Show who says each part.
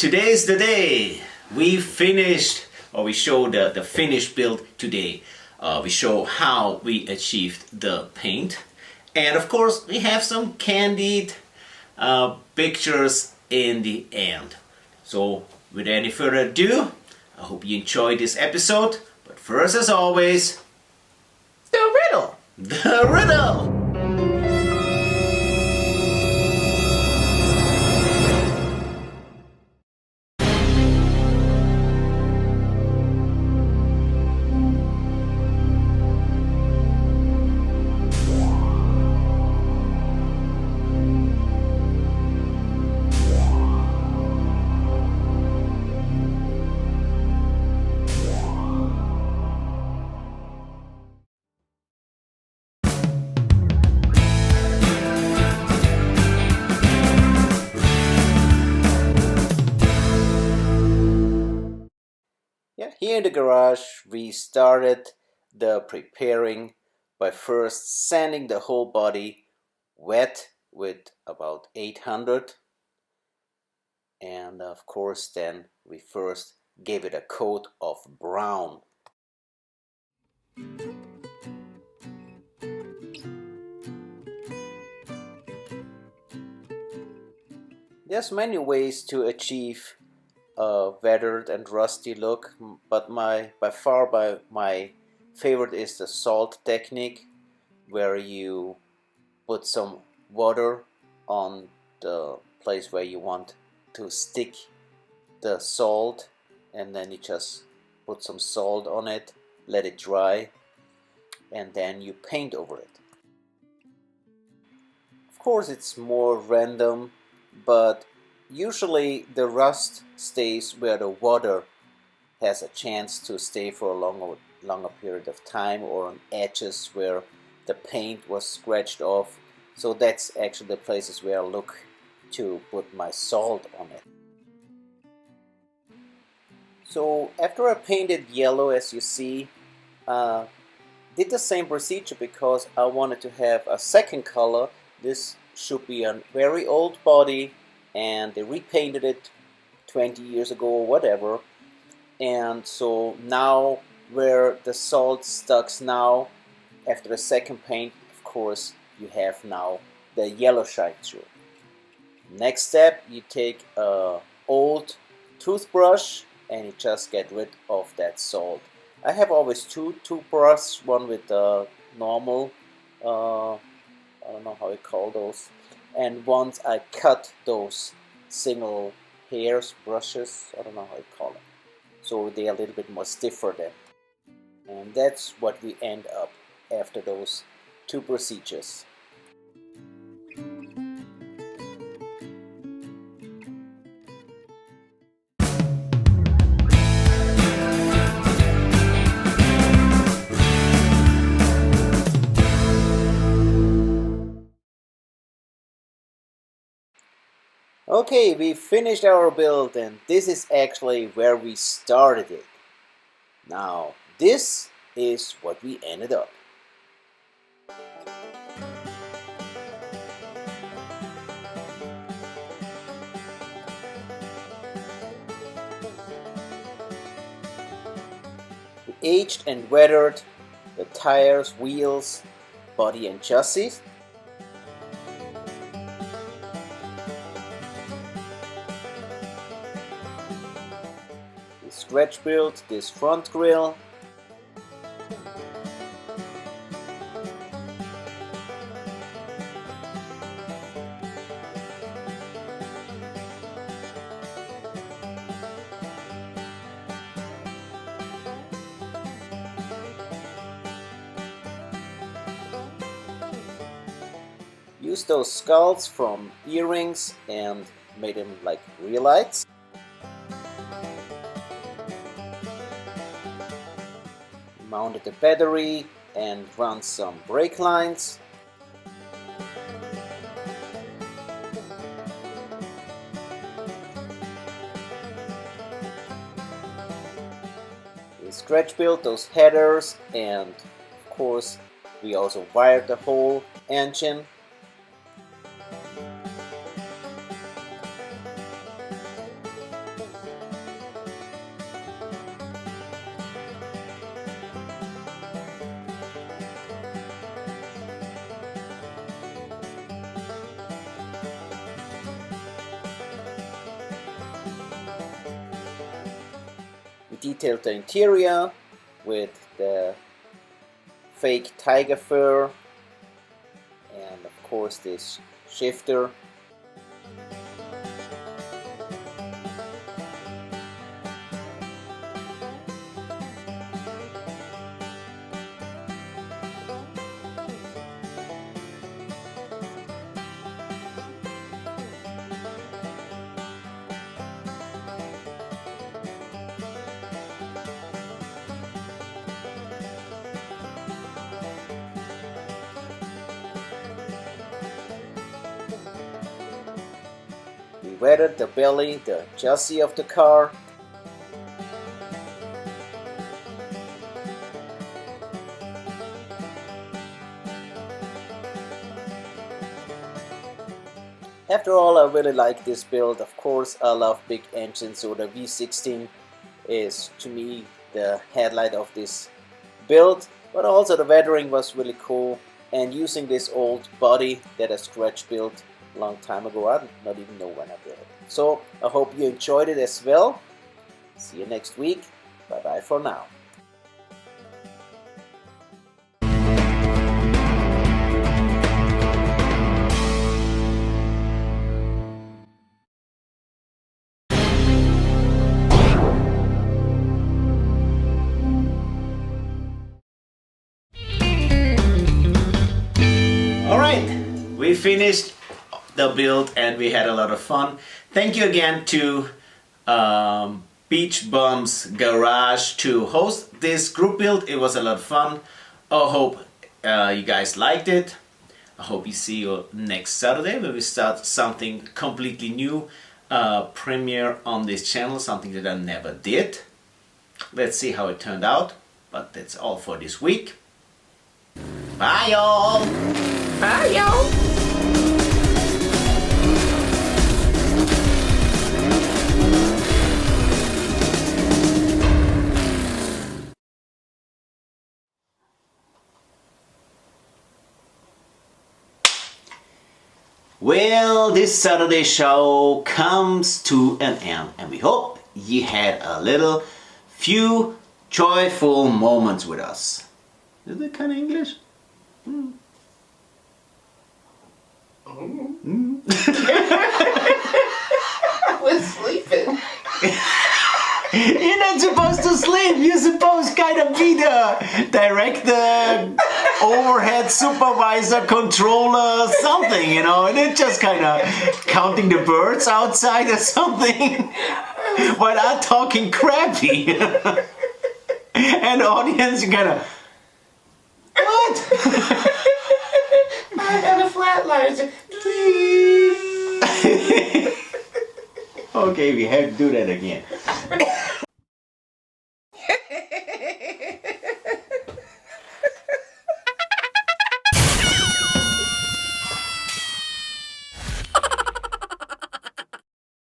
Speaker 1: Today's the day. We finished, or we showed the finished build today. We show how we achieved the paint. And of course, we have some candid pictures in the end. So, without any further ado, I hope you enjoyed this episode. But first, as always,
Speaker 2: The riddle!
Speaker 1: the riddle! Yeah, here in the garage we started the preparing by first sanding the whole body wet with about 800, and of course then we first gave it a coat of brown. There's many ways to achieve a weathered and rusty look, but my favorite is the salt technique, where you put some water on the place where you want to stick the salt, and then you just put some salt on it, let it dry, and then you paint over it. Of course, it's more random, but usually the rust stays where the water has a chance to stay for a longer period of time, or on edges where the paint was scratched off. So that's actually the places where I look to put my salt on it. So after I painted yellow, as you see, did the same procedure because I wanted to have a second color. This should be a very old body, and they repainted it 20 years ago or whatever. And so now where the salt stucks now, after the second paint, of course, you have now the yellow shine through. Next step, you take a old toothbrush and you just get rid of that salt. I have always two toothbrushes, one with the normal, I don't know how you call those, and once I cut those single hairs, brushes, I don't know how you call it, so they are a little bit more stiffer then. And that's what we end up after those two procedures. Okay, we finished our build, and this is actually where we started it. Now, this is what we ended up. We aged and weathered the tires, wheels, body and chassis. Scratch built this front grille. Used those skulls from earrings and made them like real lights. Mounted the battery and run some brake lines. We scratch built those headers, and of course we also wired the whole engine. detailed the interior with the fake tiger fur and of course this shifter. We weathered the belly, the chassis of the car. After all, I really like this build. Of course, I love big engines, so the V16 is to me the headlight of this build. But also the weathering was really cool, and using this old body that I scratch built a long time ago. I don't even know when I built it. So I hope you enjoyed it as well. See you next week. Bye bye for now. Alright, we finished the build and we had a lot of fun. Thank you again to Beach Bum's Garage to host this group build. It was a lot of fun. I hope you guys liked it. I hope we see you next Saturday when we start something completely new, premiere on this channel, something that I never did. Let's see how it turned out, but that's all for this week. Bye y'all!
Speaker 2: Bye, y'all.
Speaker 1: Well, this Saturday show comes to an end, and we hope you had a little few joyful moments with us. Is that kind of English?
Speaker 2: I was sleeping.
Speaker 1: You're not supposed to sleep. You're supposed kind of be the director, overhead supervisor, controller, something, you know. And it's just kind of counting the birds outside or something. While I'm talking crappy. And the audience, you kind of, what?
Speaker 2: I had a flatline.
Speaker 1: Okay, we have to do that again.